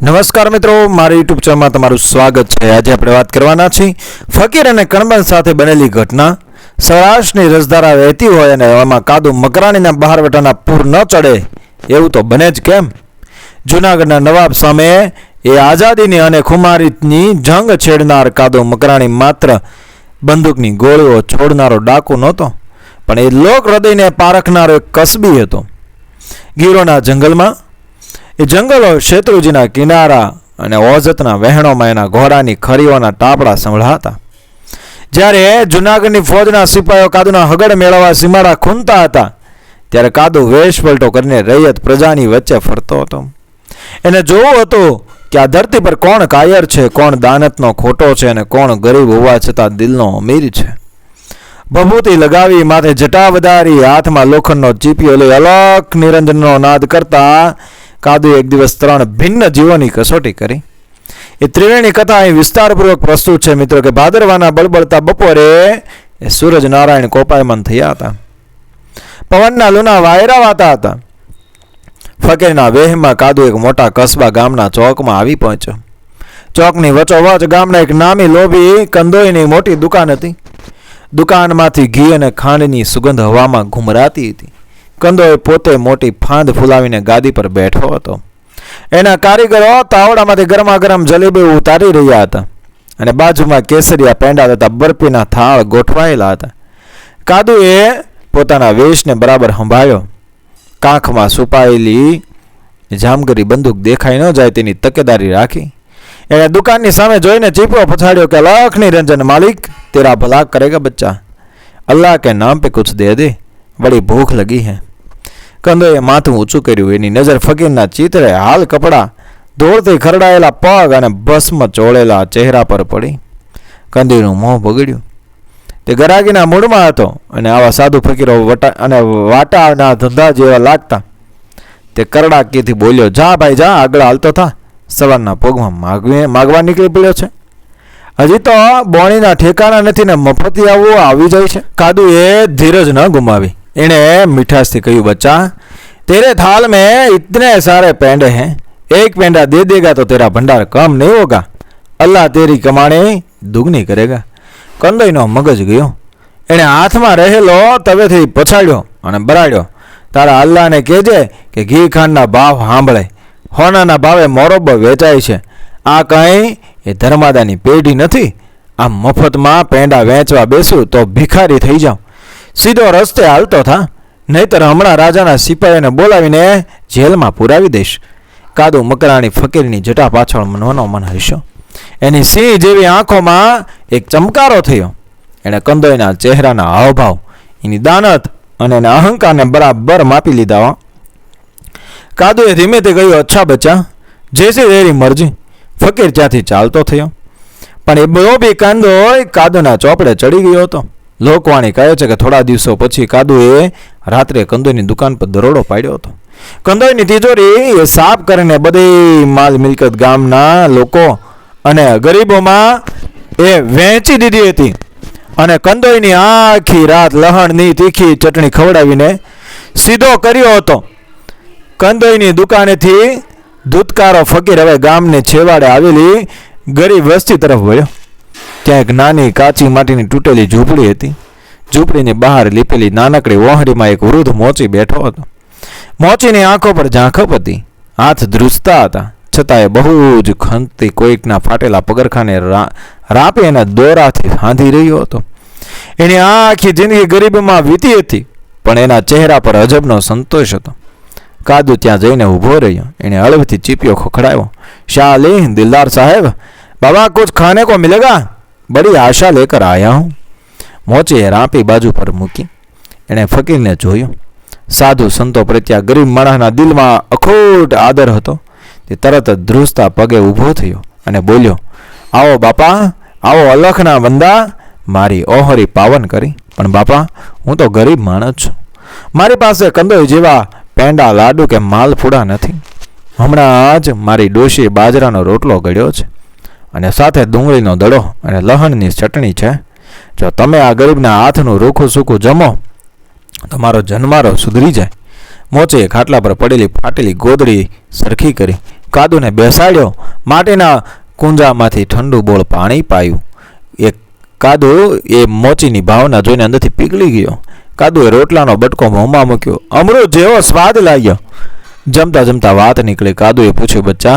નમસ્કાર મિત્રો, મારી યુટ્યુબ ચેનલમાં તમારું સ્વાગત છે। આજે આપણે વાત કરવાના છીએ ફકીર અને કણબંધ સાથે બનેલી ઘટના। સૌરાષ્ટ્રની રસધારા વહેતી હોય અને એમાં કાદુ મકરાણીના બહારવટાના પૂર ન ચડે એવું તો બને જ કેમ। જૂનાગઢના નવાબ સામે એ આઝાદીની અને ખુમારીની જંગ છેડનાર કાદુ મકરાણી માત્ર બંદૂકની ગોળીઓ છોડનારો ડાકુ નહોતો, પણ એ લોક હૃદયને પારખનારો એક કસબી હતો। ગીરોના જંગલમાં એ જંગલો શેત્રુજીના કિનારા અને ઓઝતના વહેણોમાં એના ઘોડાની ખરીઓના ટાપડા સંભળાતા। જ્યારે જૂનાગઢની ફોજના સિપાહીઓ કાદુના હગડ મેળવવા સીમાડા ખૂંદતા હતા, ત્યારે કાદુ વેશ પલટો કરીને રૈયત પ્રજાની વચ્ચે ફરતો હતો। એને જોવું હતું કે આ ધરતી પર કોણ કાયર છે, કોણ દાનતનો ખોટો છે અને કોણ ગરીબ હોવા છતાં દિલનો અમીર છે। ભભૂતિ લગાવી, માથે જટા વધારી, હાથમાં લોખંડનો ચીપિયો લઈ અલખ નિરંજનનો નાદ કરતા કાદુએ એક દિવસ 3 ભિન્ન જીવોની કસોટી કરી। એ ત્રિવેણી કથા અહીં વિસ્તારપૂર્વક પ્રસ્તુત છે મિત્રો કે ભાદરવાના બળબળતા બપોરે એ સૂરજ નારાયણ કોપાયમાન થયા હતા, પવનના લૂના વાયરા વાતા હતા। ફકીરના વેહમાં કાદુ એક મોટા કસ્બા ગામના ચોકમાં આવી પહોંચ્યો। ચોકની વચોવચ ગામના એક નામી લોભી કંદોઈની મોટી દુકાન હતી। દુકાનમાંથી ઘી અને ખાંડની સુગંધ હવામાં ઘુમરાતી હતી। કંદોએ પોતે મોટી ફાંદ ફૂલાવીને ગાદી પર બેઠો હતો। એના કારીગરો તાવડામાંથી ગરમા ગરમ જલેબી ઉતારી રહ્યા હતા અને બાજુમાં કેસરિયા પેંડા તથા બરફીના થાળ ગોઠવાયેલા હતા। કાદુએ પોતાના વેશને બરાબર સંભાળ્યો। કાંખમાં છુપાયેલી જામગરી બંદૂક દેખાઈ ન જાય તેની તકેદારી રાખી। એણે દુકાનની સામે જોઈને ચીપો પછાડ્યો કે લખ નિરંજન માલિક, તેરા ભલા કરેગા બચ્ચા, અલ્લાહ કે નામ पे कुछ दे दे, बड़ी भूख लगी है। કંદોએ માથું ઊંચું કર્યું। એની નજર ફકીરના ચિત્રે હાલ કપડા, ધૂળથી ખરડાયેલા પગ અને ભસ્મ ચોળેલા ચહેરા પર પડી। કંદોઈનું મોં બગડ્યું। તે ગરાગીના મૂડમાં હતો અને આવા સાધુ ફકીરો વાટાના ધંધા જેવા લાગતા। તે કરડાકીથી બોલ્યો, જા ભાઈ જા, આગળ હાલતો થા, સવારના પોગમાં માગવા નીકળી પડ્યો છે। હજી તો બોણીના ઠેકાણા નથી ને મફતી આવવું આવી જાય છે। કાદુએ ધીરજ ન ગુમાવી। એણે મીઠાશથી કહ્યું, બચ્ચા तेरे थाल में इतने सारे पेंडे हैं, एक पेंडा दे देगा तो तेरा भंडार कम नहीं होगा, अल्लाह तेरी कमाणी दुगनी करेगा। કંદોઈનો મગજ ગયો। એણે હાથમાં રહેલો તવેથી પછાડ્યો અને બરાડ્યો, તારા અલ્લાહને કહેજે કે ઘી ખાંડના ભાવ સાંભળે, હોનાના ભાવે મોરબ્બો વેચાય છે। આ કંઈ એ ધર્માદાની પેઢી નથી। આ મફતમાં પેંડા વેચવા બેસું તો ભિખારી થઈ જાઉં। સીધો રસ્તે હાલતો થા, નહીતર હમણાં રાજાના સિપાહીઓને બોલાવીને જેલમાં પુરાવી દઈશ। કાદુ મકરાણી ફકીરની જટા પાછળ મનોનો મન હસ્યો। એની સિંહ જેવી આંખોમાં એક ચમકારો થયો। એણે કંદોઈના ચહેરાના હાવભાવ, એની દાનત અને એના અહંકારને બરાબર માપી લીધા। કાદુએ ધીમેથી કહ્યું, અચ્છા બચ્ચા, જૈસી તેરી મરજી। ફકીર ત્યાંથી ચાલતો થયો, પણ એ બરોબી કંદોઈ કાદુના ચોપડે ચડી ગયો હતો। લોકવાણી કહે છે કે થોડા દિવસો પછી કાદુએ રાત્રે કંદોઈની દુકાન પર દરોડો પાડ્યો હતો। કંદોઈની તિજોરી એ સાફ કરીને બધી માલ મિલકત ગામના લોકો અને ગરીબોમાં એ વહેંચી દીધી હતી અને કંદોઈની આખી રાત લહણની તીખી ચટણી ખવડાવીને સીધો કર્યો હતો। કંદોઈની દુકાનેથી ધૂતકારો ફકીર હવે ગામને છેવાડે આવેલી ગરીબ વસ્તી તરફ વળ્યો। ત્યાં એક નાની કાચી માટીની તૂટેલી ઝૂંપડી હતી। ઝૂંપડીની બહાર લીપેલી નાનકડી વહોરીમાં એક વૃદ્ધ મોચી બેઠો હતો। મોચીની આંખો પર ઝાંખપ હતી, હાથ ધ્રુજતા હતા, છતાં એ બહુ જ ખંતથી કોઈકના ફાટેલા પગરખાને રાપી અને દોરાથી હાંધી રહ્યો હતો। એની આખી જિંદગી ગરીબીમાં વીતી હતી, પણ એના ચહેરા પર અજબનો સંતોષ હતો। કાદુ ત્યાં જઈને ઊભો રહ્યો। એણે હળવેથી ચીપિયો ખખડાવ્યો, શાહ અલી દિલદાર સાહેબ, બાબા કુછ ખાને કો મિલેગા, બડી આશા લેકર આયા હું। મોચીએ રાંપી બાજુ પર મૂકી। એણે ફકીરને જોયું। સાધુ સંતો પ્રત્યે ગરીબ માણસના દિલમાં અખૂટ આદર હતો। તે તરત જ ધ્રુજતા પગે ઊભો થયો અને બોલ્યો, આવો બાપા, આવો અલખના બંદા, મારી ઓહરી પાવન કરી। પણ બાપા, હું તો ગરીબ માણસ છું, મારી પાસે કંદોઈ જેવા પેંડા, લાડુ કે માલપુડા નથી। હમણાં જ મારી ડોશીએ બાજરાનો રોટલો ગળ્યો છે અને સાથે ડુંગળીનો દડો અને લહણની ચટણી છે। જો તમે આ ગરીબના હાથનું રૂખું સૂકું જમો તો મારો જન્મારો સુધરી જાય। મોચીએ ખાટલા પર પડેલી ફાટેલી ગોદડી સરખી કરી। કાદુને બેસાડ્યો, માટીના કુંજામાંથી ઠંડુ બોળ પાણી પાયું. કાદુ એ મોચીની ભાવના જોઈને અંદરથી પીગળી ગયો. કાદુએ રોટલાનો બટકો મોંમાં મૂક્યો. અમૃત જેવો સ્વાદ લાગ્યો. जमता जमता बात निकली. कादू ये पूछे, बच्चा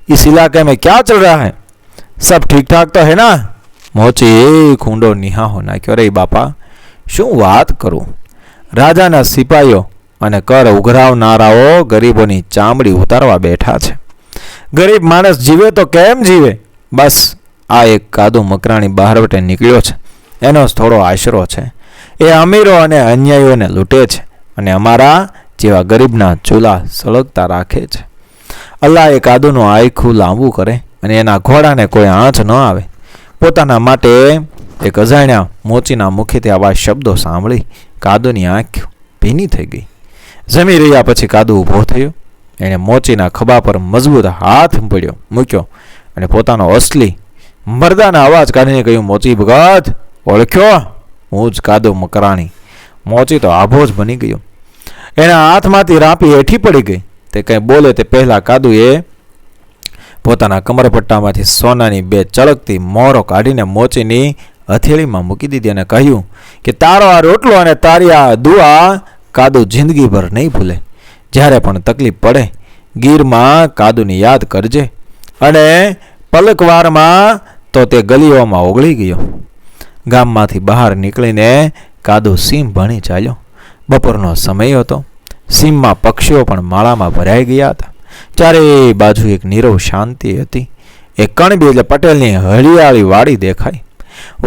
इस इलाके में क्या चल रहा है? सब ठीक ठाक तो है ना? मोची एक ऊंडो निहाहो नाख्यो. रे बापा શું વાત કરું, રાજાના સિપાહીઓ અને કર ઉઘરાવનારાઓ ગરીબોની ચામડી ઉતારવા બેઠા છે. ગરીબ માણસ જીવે તો કેમ જીવે? બસ આ એક કાદુ મકરાણી બહારવટે નીકળ્યો છે, એનો જ થોડો આશરો છે. એ અમીરો અને અન્યાયીઓને લૂંટે છે અને અમારા જેવા ગરીબના ચૂલા સળગતા રાખે છે. અલ્લાહ એ કાદુનું આખું લાંબુ કરે અને એના ઘોડાને કોઈ આંચ ન આવે. પોતાના માટે એક અજાણ્યા મોચીના મુખેથી આવા શબ્દો સાંભળી કાદુની આંખ ભીની થઈ ગઈ. જમી રહ્યા પછી કાદુ ઊભો થયો. એણે મોચીના ખભા પર મજબૂત હાથ મૂક્યો અને પોતાનો અસલી મરદાના અવાજ કાઢીને કહ્યું, મોચી ભગત ઓળખ્યો? હું જ કાદુ મકરાણી. મોચી તો આભો જ બની ગયો. એના હાથમાંથી રાપી હેઠી પડી ગઈ. તે કંઈ બોલે તે પહેલા કાદુએ પોતાના કમરપટ્ટામાંથી સોનાની બે ચળકતી મોરો કાઢીને મોચીની હથેળીમાં મૂકી દીધી અને કહ્યું કે તારો આ રોટલો અને તારી આ દુઆ કાદુ જિંદગીભર નહીં ભૂલે. જ્યારે પણ તકલીફ પડે ગીરમાં કાદુની યાદ કરજે. અને પલકવારમાં તો તે ગલીઓમાં ઓગળી ગયો. ગામમાંથી બહાર નીકળીને કાદુ સીમ ભણી ચાલ્યો. બપોરનો સમય હતો. સીમમાં પક્ષીઓ પણ માળામાં ભરાઈ ગયા હતા. ચારે બાજુ એક નીરવ શાંતિ હતી. એક કણબી એટલે પટેલની હરિયાળી વાડી દેખાઈ.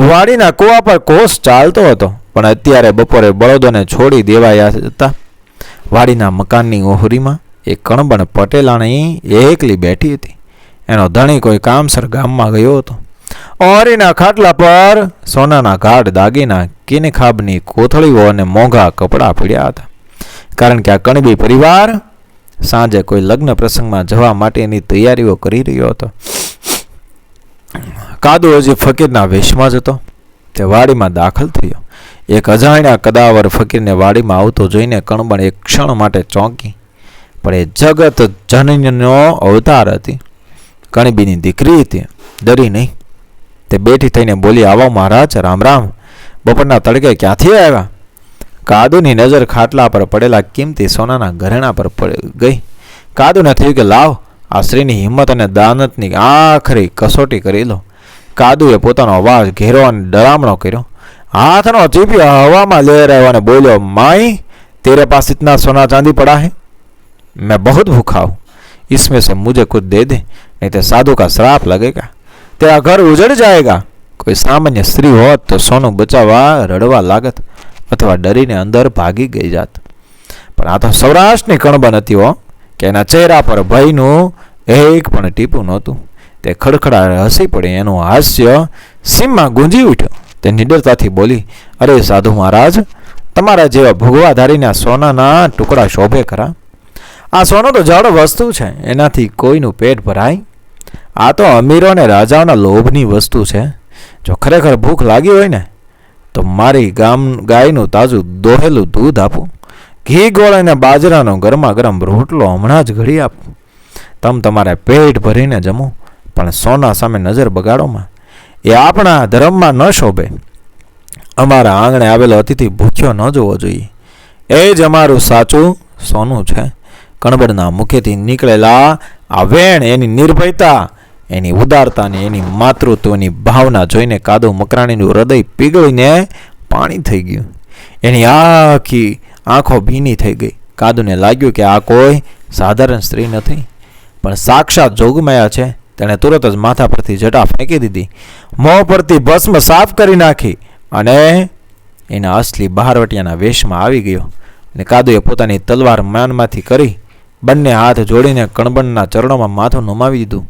વાડીના કુવા પર કોસ ચાલતો હતો, પણ અત્યારે બપોરે બળદોને છોડી દેવાયા હતા. વાડીના મકાનની ઓહરીમાં એક કણબણ પટેલાણી એકલી બેઠી હતી. એનો ધણી કોઈ કામસર ગામમાં ગયો હતો. ઓહરીના ખાટલા પર સોનાના ગાઢ દાગીના, કિનખાબની કોથળીઓ અને મોંઘા કપડાં પડ્યા હતા. કારણ કે આ કણબી પરિવાર સાંજે કોઈ લગ્ન પ્રસંગમાં જવા માટેની તૈયારીઓ કરી રહ્યો હતો. કાદુ હજી ફકીરના વેશમાં જ હતો. તે વાડીમાં દાખલ થયો. એક અજાણ્યા કદાવર ફકીરને વાડીમાં આવતો જોઈને કણબણ એક ક્ષણ માટે ચોંકી. પણ એ જગત જનનીનો અવતાર હતી. કણબીની દીકરી હતી. ડરી નહીં. તે બેઠી થઈને બોલી, આવો મહારાજ, રામ રામ. બપોરના તડકે ક્યાંથી આવ્યા? કાદુની નજર ખાટલા પર પડેલા કિંમતી સોનાના ઘરેણા પર ગઈ. કાદુને થયું કે લાવ, આ સ્ત્રીની હિંમત અને દાનતની આખરી કસોટી કરી લો. કાદુએ પોતાનો અવાજ ઘેરો અને ડરામણો કર્યો. હાથનો ચીપિયો હવામાં લહેરાયો અને બોલ્યો, माई तेरे पास इतना सोना चांदी पड़ा है? मैं बहुत भूखा हूँ, इसमें से मुझे कुछ दे दे, नहीं तो साधु का श्राप लगेगा, तेरा घर उजड़ जाएगा. કોઈ સામાન્ય સ્ત્રી હોત તો સોનું બચાવવા રડવા લાગત અથવા ડરીને અંદર ભાગી ગઈ જાત. પણ આ તો સૌરાષ્ટ્રની કણબન હતી હો, કે એના ચહેરા પર ભયનું એક પણ ટીપું નહોતું. તે ખડખડા હસી પડી. એનું હાસ્ય સીમમાં ગુંજી ઉઠ્યો. તે નિડરતાથી બોલી, અરે સાધુ મહારાજ, તમારા જેવા ભોગવાધારીના સોનાના ટુકડા શોભે ખરા? આ સોનું તો જડ વસ્તુ છે, એનાથી કોઈનું પેટ ભરાય? આ તો અમીરો અને રાજાઓના લોભની વસ્તુ છે. જો ખરેખર ભૂખ લાગી હોય ને તો મારી ગાયનું તાજું દોહેલું દૂધ આપું, ઘી ગોળ અને બાજરાનો ગરમા ગરમ રોટલો હમણાં જ ઘડી આપું. તમ તમારે પેટ ભરીને જમો, પણ સોના સામે નજર બગાડોમાં. એ આપણા ધર્મમાં ન શોભે. અમારા આંગણે આવેલો અતિથિ ભૂખ્યો ન જોવો જોઈએ. એ જ અમારું સાચું સોનું છે. કણબડના મુખેથી નીકળેલા આ વેણ, એની નિર્ભયતા, એની ઉદારતાની, એની માતૃત્વની ભાવના જોઈને કાદુ મકરાણીનું હૃદય પીગળીને પાણી થઈ ગયું. એની આખી આંખો ભીની થઈ ગઈ. કાદુને લાગ્યું કે આ કોઈ સાધારણ સ્ત્રી નથી, પણ સાક્ષાત જોગમાયા છે. તેણે તુરત જ માથા પરથી જટા ફેંકી દીધી, મોં પરથી ભસ્મ સાફ કરી નાખી અને એના અસલી બહારવટિયાના વેશમાં આવી ગયો. અને કાદુએ પોતાની તલવાર માનમાંથી કરી બંને હાથ જોડીને કણબણના ચરણોમાં માથું નમાવી દીધું.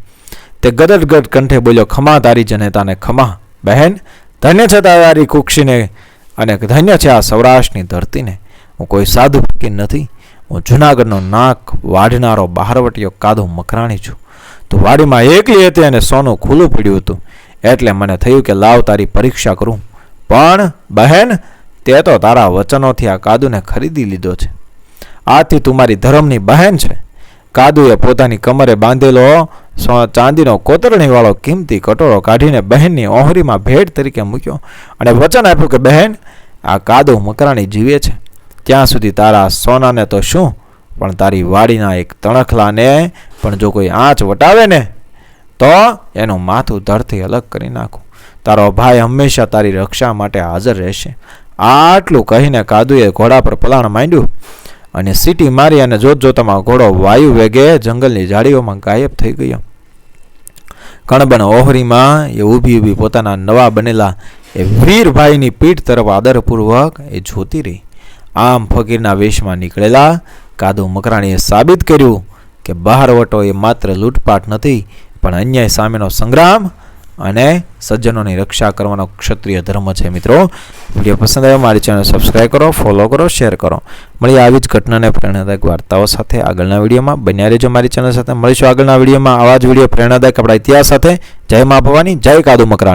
તે ગદગદ કંઠે બોલ્યો, ખમા તારી જનેતાને ખમા. બહેન, ધન્ય છે તારી કુક્ષીને અને ધન્ય છે આ સૌરાષ્ટ્રની ધરતીને. હું કોઈ સાધુ ફકીર નથી. હું જૂનાગઢનો નાક વાઢનારો બહારવટીયો કાદુ મકરાણી છું. તું વાડીમાં એકલી હતી અને સોનું ખુલ્લું પડ્યું હતું, એટલે મને થયું કે લાવ તારી પરીક્ષા કરું. પણ બહેન, તે તો તારા વચનોથી આ કાદુને ખરીદી લીધો છે. આથી તું મારી ધર્મની બહેન છે. કાદુએ પોતાની કમરે બાંધેલો ચાંદીનો કોતરણીવાળો કિંમતી કટોરો કાઢીને બહેનની ઓહરીમાં ભેટ તરીકે મૂક્યો અને વચન આપ્યું કે બહેન, આ કાદુ મકરાણી જીવે છે ત્યાં સુધી તારા સોનાને તો શું, પણ તારી વાડીના એક તણખલાને પણ જો કોઈ આંચ વટાવે ને તો એનું માથું ધરથી અલગ કરી નાખું. તારો ભાઈ હંમેશા તારી રક્ષા માટે હાજર રહેશે. આટલું કહીને કાદુએ ઘોડા પર પલાણ માંડ્યું અને સીટી મારી અને જોતજોતામાં ઘોડો વાયુ વેગે જંગલની ઝાડીઓમાં ગાયબ થઈ ગયો. કણબન ઓહરીમાં એ ઊભી પોતાના નવા બનેલા એ વીરભાઈની પીઠ તરફ આદરપૂર્વક એ જોતી રહી. આમ ફકીરના વેશમાં નીકળેલા કાદુ મકરાણીએ સાબિત કર્યું કે બહારવટો એ માત્ર લૂંટપાટ નથી, પણ અન્યાય સામેનો સંગ્રામ અને સજ્જનોની રક્ષા કરવાનો ક્ષત્રિય ધર્મ છે. મિત્રો, વિડીયો પસંદ આવ્યો મારી ચેનલ સબસ્ક્રાઈબ કરો, ફોલો કરો, શેર કરો. મળીએ આવી જ ઘટનાને પ્રેરણાદાયક વાર્તાઓ સાથે આગળના વિડીયોમાં. બન્યા રહેજો મારી ચેનલ સાથે. મળીશું આગળના વિડીયોમાં આવા જ વિડીયો પ્રેરણાદાયક આપણા ઇતિહાસ સાથે. જય મા ભવાની, જય કાદુ મકરાણી.